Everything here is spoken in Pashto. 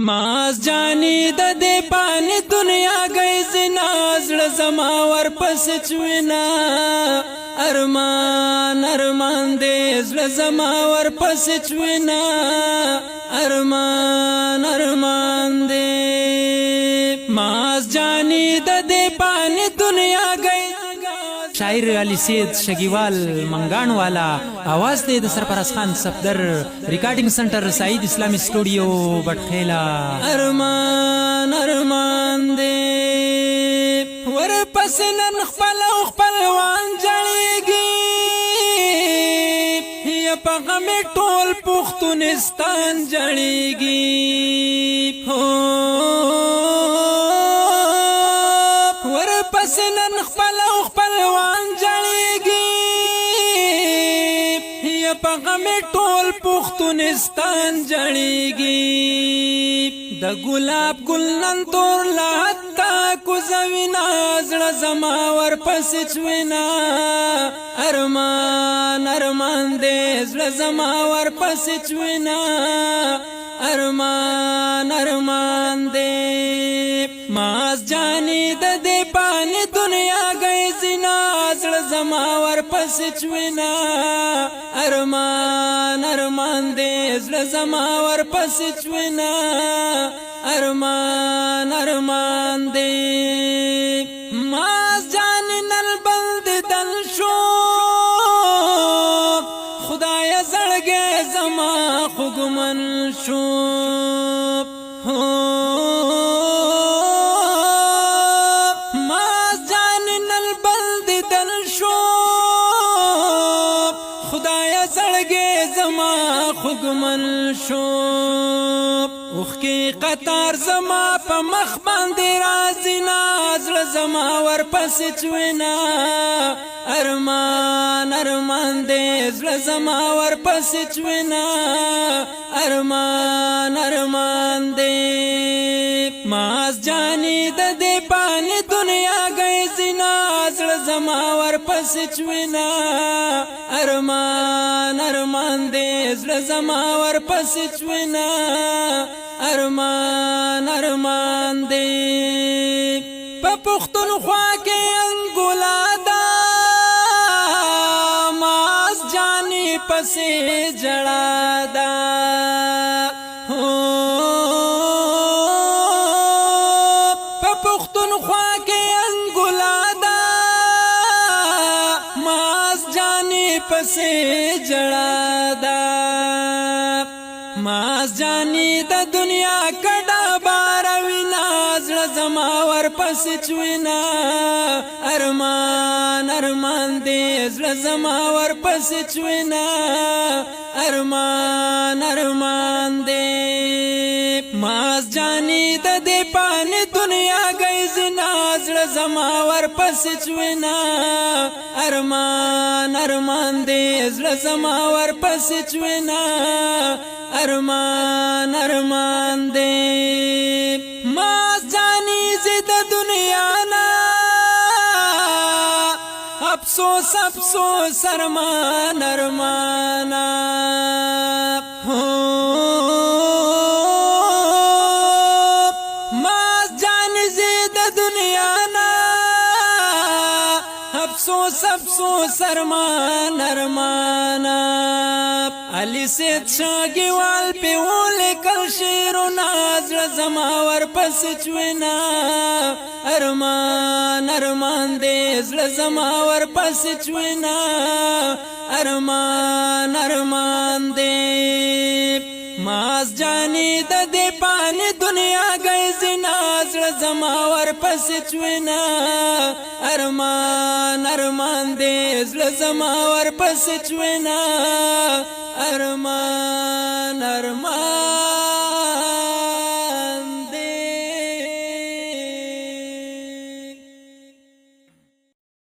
ماز جانی د دې پانی دنیا گئی زنا زړه زما ور پس چوینا ارمان ارمان دې زړه زما ور پس چوینا ارمان ارمان دې ماز جانی د دې پانی دنیا گئی شاعر علی سید شگیوال منگان والا آواز دے د سرفراز خان صفدر ریکارڈنگ سنٹر سعید اسلامی اسٹوڈیو بٹخیلا ارمان ارمان دے ور پس نن خپل خپلوان جړیږي یا په غم ټول پښتونستان جړیږي ور پس نن خپل خپلوان جړیږي یا په غم ټول پښتونستان جړیږي د ګلاب ګل نن تور لا تا کو زوینا زړه زما ور پس چوینا ارمان ارمان دې زړه زما ور پس چوینا ارمان ارمان دې ماز جانی د دې پانی دنیا گئی زنا زړه زما ور پس چوینا ارمان ارمان دې زړه زما ور پس چوینا ارمان ارمان دې ماز جانی نل بند دل شو خدای زړګې زما خوګمن شو خوګمن شو اوخ کې قطار زما په مخ باندې راځي زړه زما ور پس چوینا ارمان ارمان دې زړه زما ور پس چوینا ارمان ارمان دې ماز جانی د دې پانی دنیا گئی زنا زړه زما ور پس چوینا ارمان ارمان دې زړه زما ور پس چوینا ارمان ارمان دې په پښتونخوا کې انګولا دا ماز جانی پسې جړا دا په پښتونخوا کې انګولا دا ماز جانی پسې جړا دا ماز جانی د دنیا کډا باروینا زړه زما ور پس چوینا ارمان ارمان دې زړه زما ور پس چوینا ارمان ارمان دې ماز جانی د دې پانی دنیا گئی زنا زړه زما ور پس چوینا ارمان ارمان دې زړه زما ور پس چوینا ارمان ارمان دې ماز جانی زید دنیا نا افسوس افسوس ارمان ارمانا ماز جانی زید دنیا نا افسوس افسوس ارمان ارمانا علی سید شاگیوال پی ولیکل شیرونا زړه زما ور پس چوینا ارمان ارمان دې زړه زما ور پس چوینا ارمان ارمان دې ماز جانی د دې پانی دنیا گئی زنا زړه زما ور پس چوینا ارمان ارمان دې زړه زما ور پس چوینا ارمان ارمان